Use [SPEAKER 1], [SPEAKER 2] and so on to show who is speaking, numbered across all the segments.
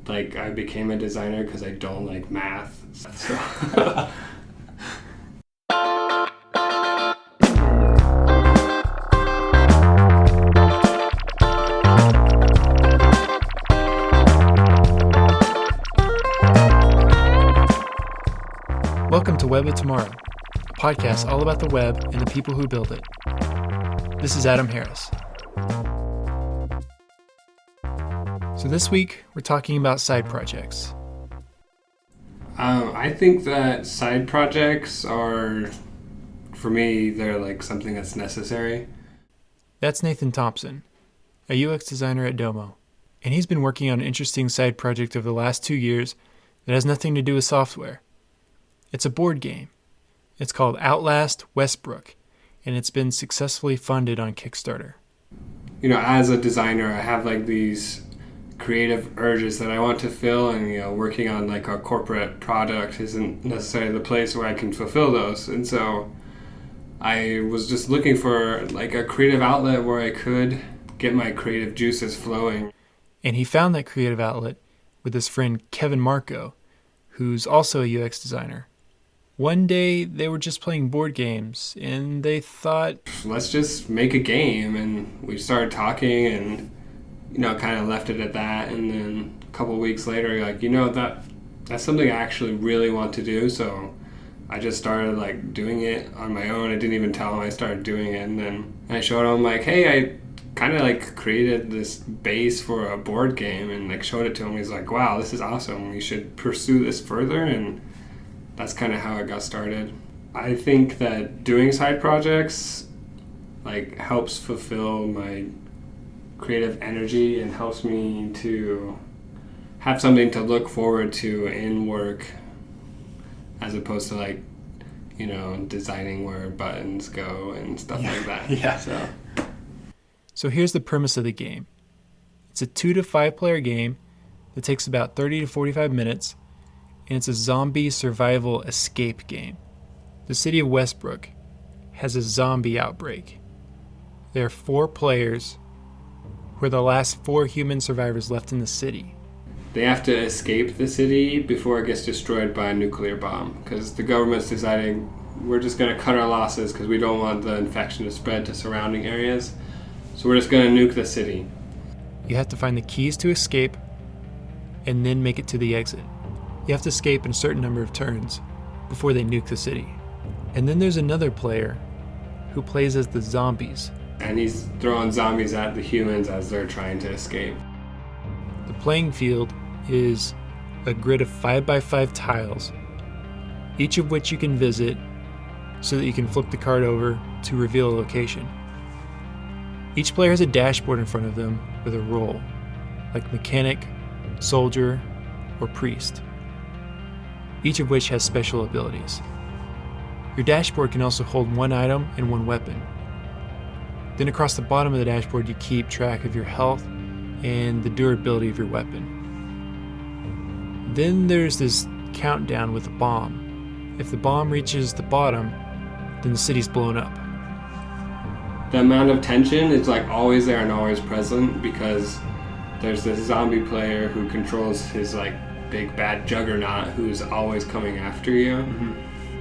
[SPEAKER 1] like I became a designer because I don't like math. So.
[SPEAKER 2] Welcome to Web of Tomorrow, a podcast all about the web and the people who build it. This is Adam Harris. So this week, we're talking about side projects.
[SPEAKER 1] I think that side projects are, for me, they're like something that's necessary.
[SPEAKER 2] That's Nathan Thomson, a UX designer at Domo, and he's been working on an interesting side project over the last 2 years that has nothing to do with software. It's a board game. It's called Outlast Westbrooke, and it's been successfully funded on Kickstarter.
[SPEAKER 1] You know, as a designer, I have like these creative urges that I want to fill, and working on like a corporate product isn't necessarily the place where I can fulfill those. And so I was just looking for like a creative outlet where I could get my creative juices flowing.
[SPEAKER 2] And he found that creative outlet with his friend Kevin Marco, who's also a UX designer. One day they were just playing board games and they thought,
[SPEAKER 1] let's just make a game. And we started talking and kind of left it at that. And then a couple of weeks later, like, that's something I actually really want to do. So I just started like doing it on my own. I didn't even tell him I started doing it. And then I showed him like, hey, I kind of like created this base for a board game, and like showed it to him. He's like, wow, this is awesome. You should pursue this further. And that's kind of how it got started. I think that doing side projects like helps fulfill my creative energy and helps me to have something to look forward to in work, as opposed to like, designing where buttons go and stuff like that.
[SPEAKER 2] Yeah. So here's the premise of the game. It's a 2 to 5 player game that takes about 30 to 45 minutes, and it's a zombie survival escape game. The city of Westbrooke has a zombie outbreak. There are 4 players who are the last 4 human survivors left in the city.
[SPEAKER 1] They have to escape the city before it gets destroyed by a nuclear bomb, because the government's deciding we're just going to cut our losses because we don't want the infection to spread to surrounding areas. So we're just going to nuke the city.
[SPEAKER 2] You have to find the keys to escape and then make it to the exit. You have to escape in a certain number of turns before they nuke the city. And then there's another player who plays as the zombies.
[SPEAKER 1] And he's throwing zombies at the humans as they're trying to escape.
[SPEAKER 2] The playing field is a grid of 5x5 tiles, each of which you can visit so that you can flip the card over to reveal a location. Each player has a dashboard in front of them with a role, like mechanic, soldier, or priest, each of which has special abilities. Your dashboard can also hold 1 item and 1 weapon. Then across the bottom of the dashboard, you keep track of your health and the durability of your weapon. Then there's this countdown with a bomb. If the bomb reaches the bottom, then the city's blown up.
[SPEAKER 1] The amount of tension is like always there and always present, because there's this zombie player who controls his like big bad juggernaut who's always coming after you. Mm-hmm.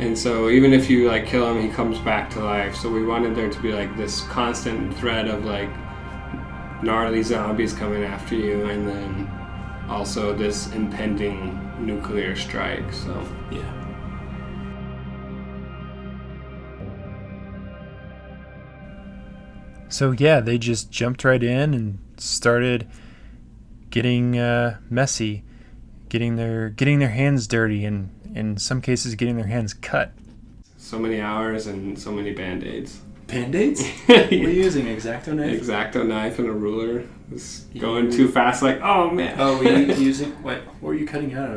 [SPEAKER 1] And so even if you like kill him, he comes back to life. So we wanted there to be like this constant thread of like gnarly zombies coming after you, and then also this impending nuclear strike. So
[SPEAKER 2] yeah. So yeah, they just jumped right in and started getting messy, getting their hands dirty, and in some cases getting their hands cut.
[SPEAKER 1] So many hours and so many Band-Aids.
[SPEAKER 2] Band-Aids? What are you using, X-Acto knife?
[SPEAKER 1] X-Acto knife and a ruler. It's going too fast, like, oh man.
[SPEAKER 2] Oh, were you using, what were you cutting out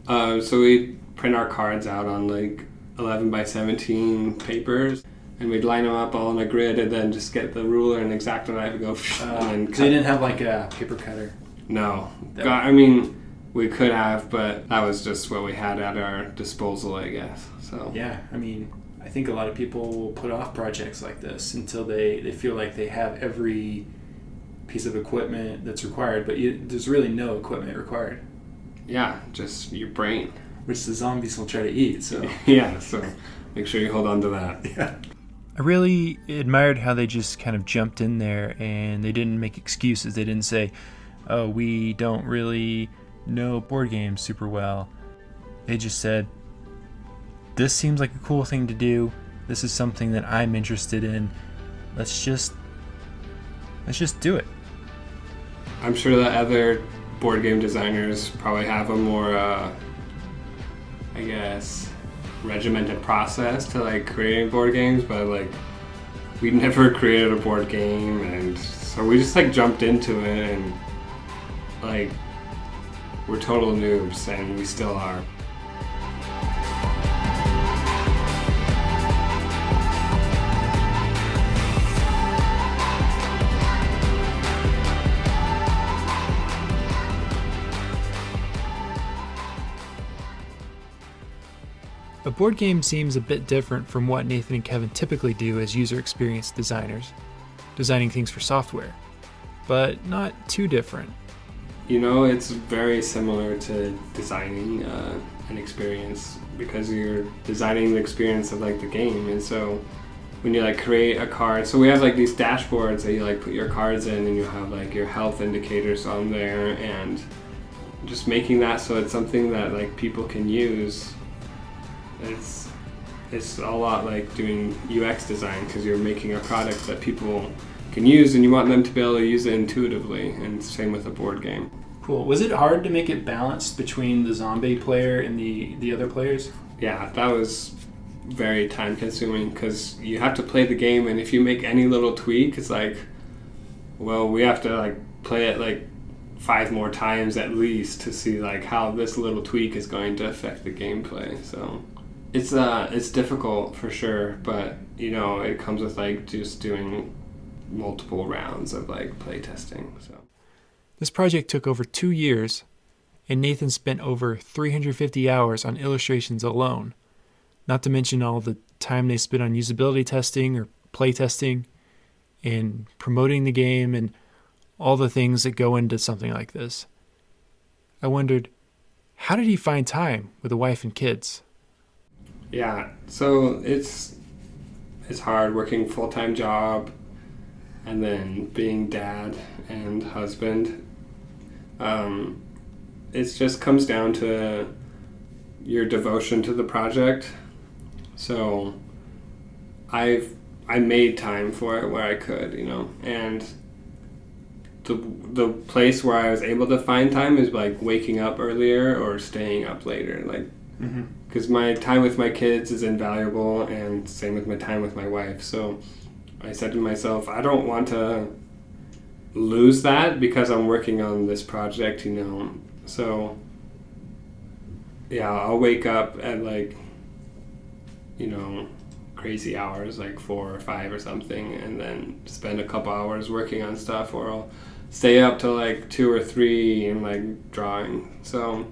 [SPEAKER 2] of?
[SPEAKER 1] So we print our cards out on like 11 by 17 papers, and we'd line them up all in a grid, and then just get the ruler and X-Acto knife and go and cut.
[SPEAKER 2] So you didn't have like a paper cutter?
[SPEAKER 1] No. I mean, we could have, but that was just what we had at our disposal, I guess. So
[SPEAKER 2] yeah, I mean, I think a lot of people will put off projects like this until they feel like they have every piece of equipment that's required, but there's really no equipment required.
[SPEAKER 1] Yeah, just your brain.
[SPEAKER 3] which the zombies will try to eat. So
[SPEAKER 1] Yeah, so make sure you hold on to that.
[SPEAKER 3] yeah.
[SPEAKER 2] I really admired how they just kind of jumped in there and they didn't make excuses. They didn't say, oh, we don't really know board games super well. They just said, this seems like a cool thing to do. This is something that I'm interested in. Let's just do it.
[SPEAKER 1] I'm sure that other board game designers probably have a more, I guess, regimented process to like creating board games, but like we never created a board game, and so we just like jumped into it, and like we're total noobs, and we still are.
[SPEAKER 2] A board game seems a bit different from what Nathan and Kevin typically do as user experience designers, designing things for software, but not too different.
[SPEAKER 1] You know, it's very similar to designing an experience, because you're designing the experience of like the game. And so when you like create a card, so we have like these dashboards that you like put your cards in, and you have like your health indicators on there, and just making that so it's something that like people can use. It's a lot like doing UX design, because you're making a product that people can use, and you want them to be able to use it intuitively, and same with a board game.
[SPEAKER 3] Cool. Was it hard to make it balanced between the zombie player and the other players?
[SPEAKER 1] Yeah, that was very time consuming, because you have to play the game, and if you make any little tweak, it's like, well, we have to like play it like 5 more times at least to see like how this little tweak is going to affect the gameplay. So it's difficult for sure, but you know, it comes with like just doing multiple rounds of like play testing. So
[SPEAKER 2] This project took over 2 years, and Nathan spent over 350 hours on illustrations alone, not to mention all the time they spent on usability testing or play testing and promoting the game and all the things that go into something like this. I wondered, how did he find time with a wife and kids?
[SPEAKER 1] yeah, so it's hard working full-time job and then being dad and husband. It just comes down to your devotion to the project. So I made time for it where I could, you know, and the place where I was able to find time is like waking up earlier or staying up later, like because my time with my kids is invaluable, and same with my time with my wife. So I said to myself, I don't want to lose that because I'm working on this project, you know. So yeah, I'll wake up at like, you know, crazy hours, like 4 or 5 or something, and then spend a couple hours working on stuff, or I'll stay up till like 2 or 3 and like drawing. So,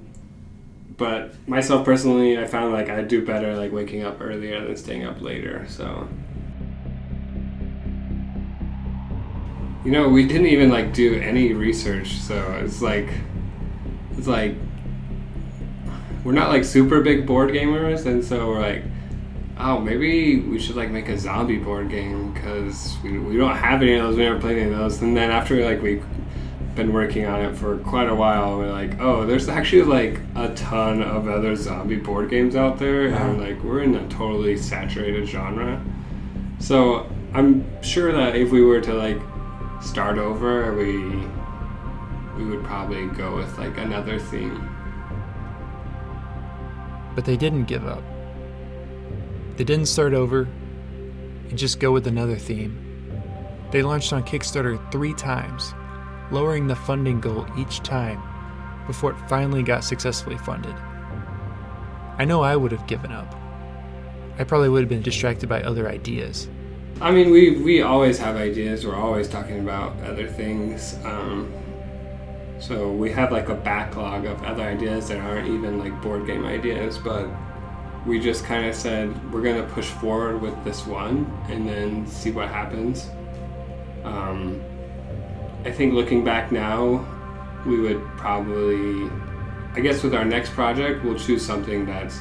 [SPEAKER 1] but myself personally, I found like I do better like waking up earlier than staying up later. So, you know, we didn't even like do any research, so it's like we're not like super big board gamers, and so we're like, oh, maybe we should like make a zombie board game, because we don't have any of those, we never played any of those. And then after like we've been working on it for quite a while, we're like, oh, there's actually like a ton of other zombie board games out there, and like we're in a totally saturated genre. So I'm sure that if we were to like start over, we would probably go with like another theme.
[SPEAKER 2] But they didn't give up. They didn't start over and just go with another theme. They launched on Kickstarter 3 times, lowering the funding goal each time before it finally got successfully funded. I know I would have given up. I probably would have been distracted by other ideas.
[SPEAKER 1] I mean, we always have ideas. We're always talking about other things. So we have like a backlog of other ideas that aren't even like board game ideas, but we just kind of said we're going to push forward with this one and then see what happens. I think looking back now, we would probably, I guess with our next project, we'll choose something that's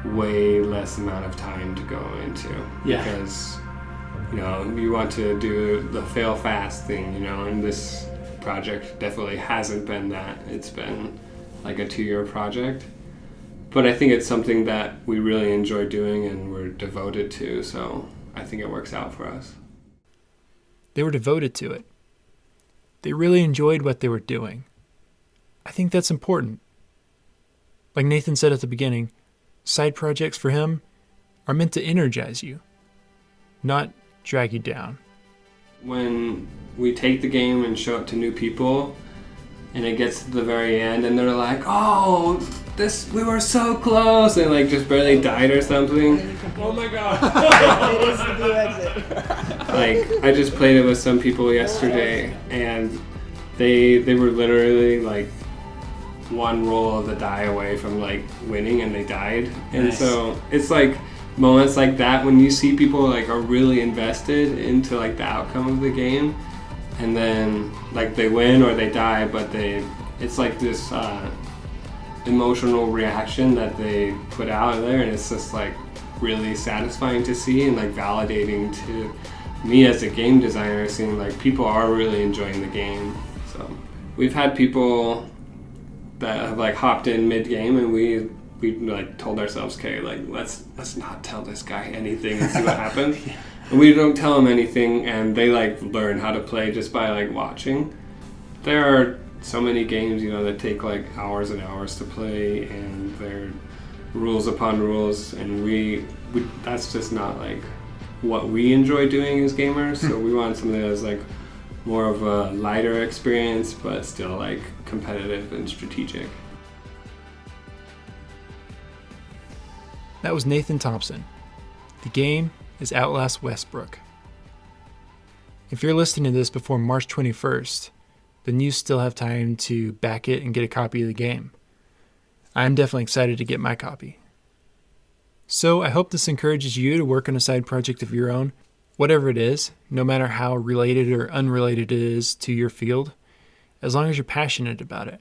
[SPEAKER 1] way less amount of time to go into.
[SPEAKER 3] Yeah.
[SPEAKER 1] Because, you know, you want to do the fail fast thing, you know, and this project definitely hasn't been that. It's been like a 2-year project. But I think it's something that we really enjoy doing and we're devoted to, so I think it works out for us.
[SPEAKER 2] They were devoted to it. They really enjoyed what they were doing. I think that's important. Like Nathan said at the beginning, side projects for him are meant to energize you, not drag you down.
[SPEAKER 1] When we take the game and show it to new people, and it gets to the very end, and they're like, "Oh, we were so close," and like just barely died or something. Oh my god!
[SPEAKER 4] It is the blue exit.
[SPEAKER 1] Like, I just played it with some people yesterday, and they were literally like one roll of the die away from like winning, and they died. And
[SPEAKER 3] Nice.
[SPEAKER 1] so it's like moments like that when you see people like are really invested into like the outcome of the game, and then like they win or they die, but it's like this emotional reaction that they put out there, and it's just like really satisfying to see and like validating to me as a game designer, seeing like people are really enjoying the game. So we've had people that have like hopped in mid-game, and we like told ourselves, okay, like let's not tell this guy anything and see what happens. And we don't tell them anything, and they like learn how to play just by like watching. There are so many games, you know, that take like hours and hours to play, and they're rules upon rules, and we that's just not like what we enjoy doing as gamers. So we want something that's like more of a lighter experience, but still like competitive and strategic.
[SPEAKER 2] That was Nathan Thomson. The game is Outlast Westbrooke. If you're listening to this before March 21st, then you still have time to back it and get a copy of the game. I'm definitely excited to get my copy. So I hope this encourages you to work on a side project of your own, whatever it is, no matter how related or unrelated it is to your field, as long as you're passionate about it.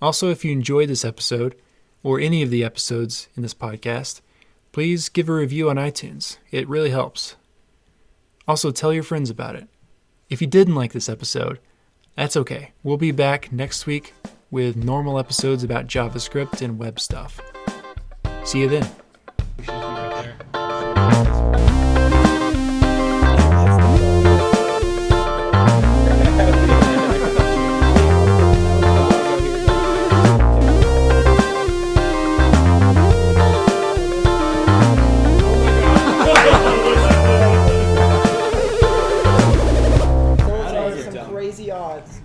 [SPEAKER 2] Also, if you enjoyed this episode, or any of the episodes in this podcast, please give a review on iTunes. It really helps. Also, tell your friends about it. If you didn't like this episode, that's okay. We'll be back next week with normal episodes about JavaScript and web stuff. See you then.
[SPEAKER 4] Some crazy odds.